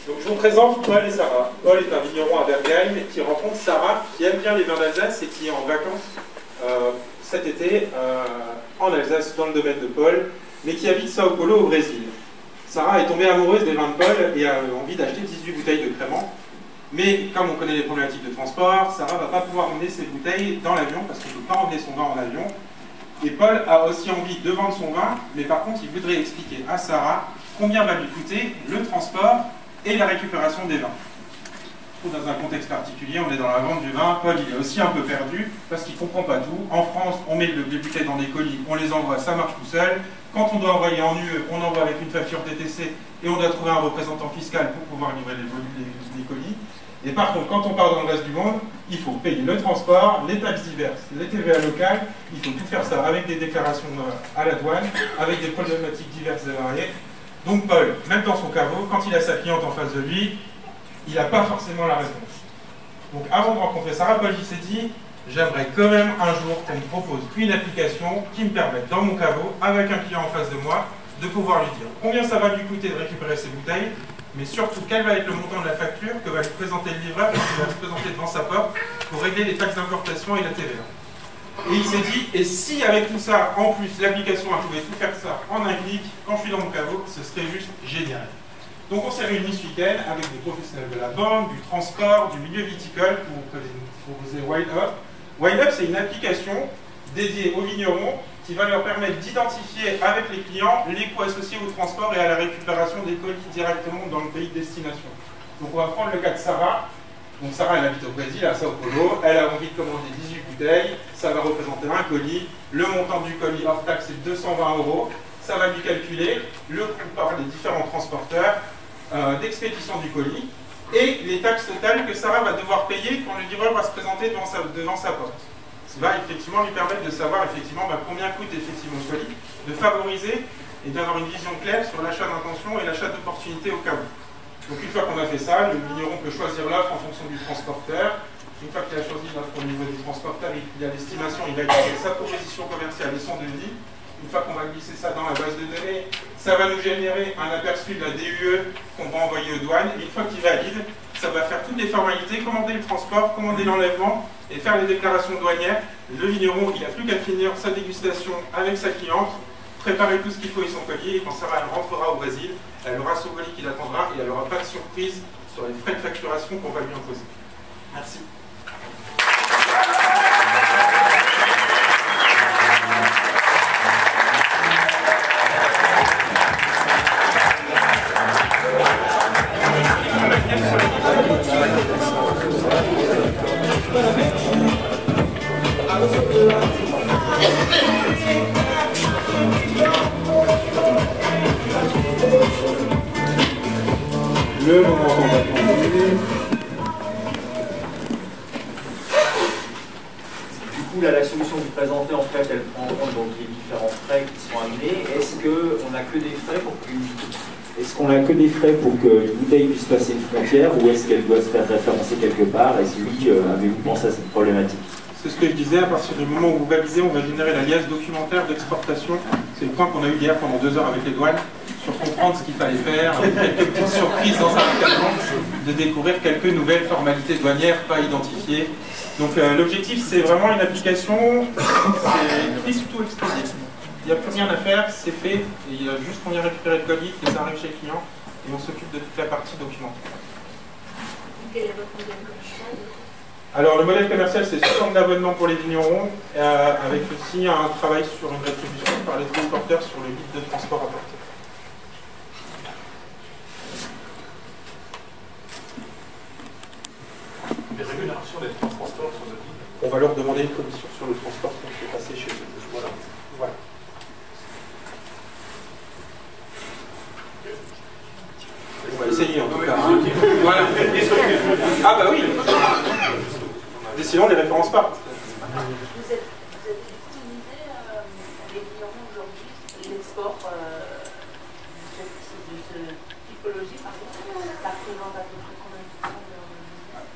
Donc je vous présente Paul et Sarah. Paul est un vigneron à Bergheim qui rencontre Sarah qui aime bien les vins d'Alsace et qui est en vacances cet été en Alsace dans le domaine de Paul, mais qui habite Sao Paulo au Brésil. Sarah est tombée amoureuse des vins de Paul et a envie d'acheter 18 bouteilles de crémant. Mais comme on connaît les problématiques de transport, Sarah ne va pas pouvoir emmener ses bouteilles dans l'avion parce qu'on ne peut pas emmener son vin en avion. Et Paul a aussi envie de vendre son vin, mais par contre il voudrait expliquer à Sarah combien va lui coûter le transport et la récupération des vins. Dans un contexte particulier, on est dans la vente du vin. Paul il est aussi un peu perdu parce qu'il ne comprend pas tout. En France, on met les bouteilles dans des colis, on les envoie, ça marche tout seul. Quand on doit envoyer en UE, on envoie avec une facture TTC et on doit trouver un représentant fiscal pour pouvoir livrer les colis. Et par contre, quand on part dans le reste du monde, il faut payer le transport, les taxes diverses, les TVA locales, il faut tout faire ça avec des déclarations à la douane, avec des problématiques diverses et variées. Donc Paul, même dans son caveau, quand il a sa cliente en face de lui, il n'a pas forcément la réponse. Donc avant de rencontrer Sarah, Paul s'est dit, j'aimerais quand même un jour qu'on me propose une application qui me permette, dans mon caveau, avec un client en face de moi, de pouvoir lui dire combien ça va lui coûter de récupérer ses bouteilles, mais surtout quel va être le montant de la facture que va lui présenter le livreur quand il va se présenter devant sa porte pour régler les taxes d'importation et la TVA. Et il s'est dit, et si avec tout ça, en plus, l'application a pouvait tout faire ça en un clic, quand je suis dans mon caveau, ce serait juste génial. Donc on s'est réunis ce week-end avec des professionnels de la banque, du transport, du milieu viticole pour proposer Wild Up. Wild Up, c'est une application dédiée aux vignerons qui va leur permettre d'identifier avec les clients les coûts associés au transport et à la récupération des colis directement dans le pays de destination. Donc on va prendre le cas de Sarah. Donc Sarah, elle habite au Brésil, à Sao Paulo, elle a envie de commander 18 bouteilles, ça va représenter un colis, le montant du colis hors taxe c'est 220 €, ça va lui calculer le coût par les différents transporteurs d'expédition du colis et les taxes totales que Sarah va devoir payer quand le livreur va se présenter devant sa porte. Ça va effectivement lui permettre de savoir effectivement combien coûte effectivement le colis, de favoriser et d'avoir une vision claire sur l'achat d'intention et l'achat d'opportunité au cas où. Donc une fois qu'on a fait ça, le vigneron peut choisir l'offre en fonction du transporteur. Une fois qu'il a choisi l'offre au niveau du transporteur, il a l'estimation, il va utiliser sa proposition commerciale et son devis. Une fois qu'on va glisser ça dans la base de données, ça va nous générer un aperçu de la DUE qu'on va envoyer aux douanes. Et une fois qu'il valide, ça va faire toutes les formalités, commander le transport, commander l'enlèvement et faire les déclarations douanières. Le vigneron, il n'a plus qu'à finir sa dégustation avec sa cliente, préparer tout ce qu'il faut et son colis, et quand Sarah elle rentrera au Brésil, elle aura son colis qui l'attendra et elle n'aura pas de surprise sur les frais de facturation qu'on va lui imposer. Merci. Le moment qu'on va continuer. Du coup, là, la solution que vous présentez, en fait, elle prend en compte donc, les différents frais qui sont amenés. Est-ce qu'on n'a que des frais pour qu'une bouteille puisse passer une frontière ou est-ce qu'elle doit se faire référencer quelque part? Et si oui, avez-vous pensé à cette problématique? C'est ce que je disais, à partir du moment où vous validez, on va générer la liasse documentaire d'exportation. C'est le point qu'on a eu hier pendant 2 heures avec les douanes, sur comprendre ce qu'il fallait faire, quelques petites surprises dans un hackathon, de découvrir quelques nouvelles formalités douanières pas identifiées. Donc l'objectif, c'est vraiment une application, c'est prise tout expédié. Il n'y a plus rien à faire, c'est fait, et il y a juste qu'on vient récupérer le colis, que ça arrive chez le client, et on s'occupe de toute la partie documentaire. Quel est votre modèle commercial? Alors le modèle commercial, c'est sous forme d'abonnement pour les vignerons, avec aussi un travail sur une rétribution par les transporteurs sur le guide de transport apporté. Les rémunérations des transporteurs sur le guide. On va leur demander une commission sur le transport qu'on fait passer chez eux. Voilà. On va essayer en tout cas. Hein. Voilà. Ah bah oui. Sinon on ne les référence pas. Vous êtes victimisé, les vignerons aujourd'hui, l'export de cette typologie, par exemple, ça représente à peu près combien de pourcents de...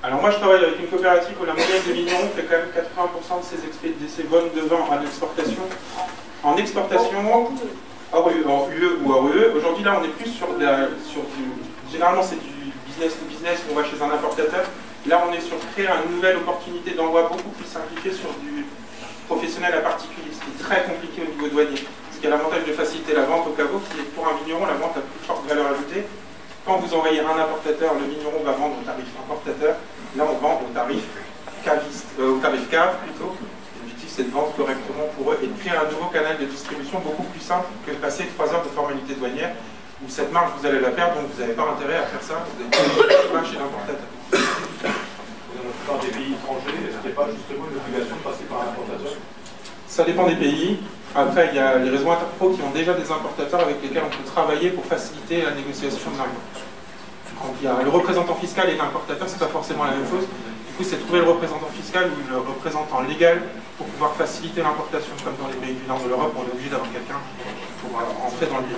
Alors moi je travaille avec une coopérative où la moyenne de vignerons fait quand même 80% de ses ventes de vin en exportation. En exportation, hors UE ou hors UE. Aujourd'hui là on est plus sur du... Généralement c'est du business to business, on va chez un importateur. Là, on est sur créer une nouvelle opportunité d'envoi beaucoup plus simplifiée sur du professionnel à particulier, ce qui est très compliqué au niveau douanier. Ce qui a l'avantage de faciliter la vente au caveau, qui est pour un vigneron la vente à plus forte valeur ajoutée. Quand vous envoyez un importateur, le vigneron va vendre au tarif importateur. Là, on vend au tarif caviste, au tarif cave plutôt. L'objectif, c'est de vendre correctement pour eux et de créer un nouveau canal de distribution beaucoup plus simple que de passer 3 heures de formalité douanière, où cette marge, vous allez la perdre, donc vous n'avez pas intérêt à faire ça. Vous avez pas chez l'importateur. Dans la plupart des pays étrangers, est-ce qu'il n'y a pas justement une obligation de passer par un importateur? Ça dépend des pays. Après, il y a les réseaux interpro qui ont déjà des importateurs avec lesquels on peut travailler pour faciliter la négociation de l'import. Donc il y a le représentant fiscal et l'importateur, c'est pas forcément la même chose. Du coup, c'est trouver le représentant fiscal ou le représentant légal pour pouvoir faciliter l'importation. Comme dans les pays du nord de l'Europe, on est obligé d'avoir quelqu'un pour entrer dans le pays.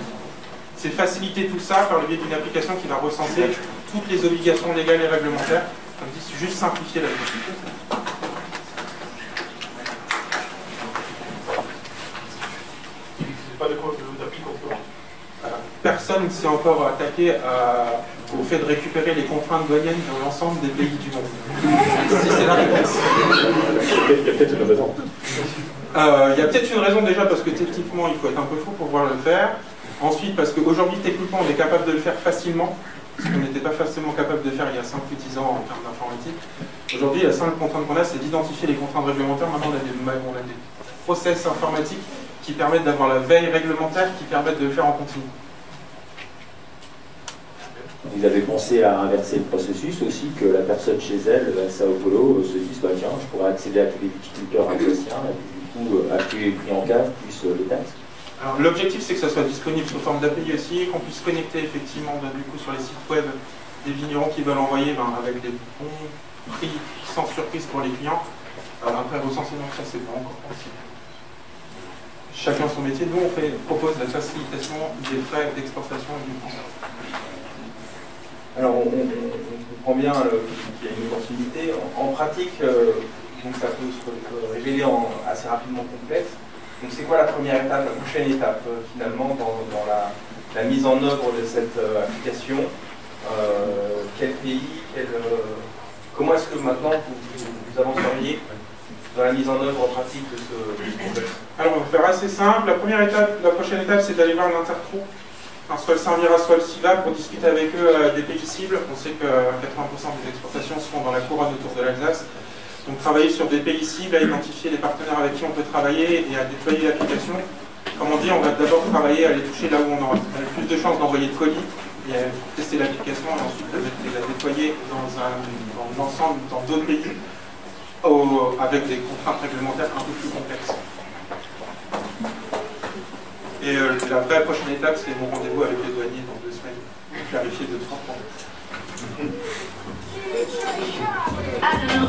C'est faciliter tout ça par le biais d'une application qui va recenser toutes les obligations légales et réglementaires. Comme dit, juste simplifier la vie. Pas de quoi d'appli concurrent. Personne ne s'est encore attaqué au fait de récupérer les contraintes douanières dans l'ensemble des pays du monde. Si c'est la réponse. Il y a peut-être une raison. Il y a peut-être une raison déjà parce que techniquement il faut être un peu fou pour pouvoir le faire. Ensuite parce qu'aujourd'hui techniquement on est capable de le faire facilement, ce qu'on n'était pas forcément capable de faire il y a 5 ou 10 ans en termes d'informatique. Aujourd'hui la seule contrainte qu'on a c'est d'identifier les contraintes réglementaires. Maintenant on a des process informatiques qui permettent d'avoir la veille réglementaire, qui permettent de le faire en continu. Vous avez pensé à inverser le processus aussi, que la personne chez elle, à Sao Paulo, se dise, bah, tiens, je pourrais accéder à tous les viticulteurs alsaciens, et puis, du coup, acheter les prix en cave, plus les taxes. Alors l'objectif c'est que ça soit disponible sous forme d'API aussi, qu'on puisse connecter effectivement du coup, sur les sites web des vignerons qui veulent envoyer avec des bons prix sans surprise pour les clients. Après recensement, ça c'est pas encore possible. Chacun son métier. Nous, on propose la facilitation des frais d'exportation du transport. Alors, on comprend bien qu'il y a une opportunité. En pratique, donc ça peut se révéler assez rapidement complexe. Donc, c'est quoi la première étape, la prochaine étape, finalement, dans la mise en œuvre de cette application? Quel pays, comment est-ce que maintenant vous avanceriez dans la mise en œuvre pratique de ce projet? Alors on va faire assez simple. La première étape, la prochaine étape, c'est d'aller voir l'interpro, soit le Saint-Mira, soit le SIVA, pour discuter avec eux des pays cibles. On sait que 80% des exportations se font dans la couronne autour de l'Alsace. Donc travailler sur des pays cibles, à identifier les partenaires avec qui on peut travailler et à déployer l'application. Comme on dit, on va d'abord travailler à aller toucher là où on aura le plus de chances d'envoyer de colis, et à tester l'application et ensuite la déployer dans l'ensemble, dans d'autres pays, avec des contraintes réglementaires un peu plus complexes. Et la vraie prochaine étape, c'est mon rendez-vous avec les douaniers dans 2 semaines, pour clarifier 2-3 points. Ah non, non,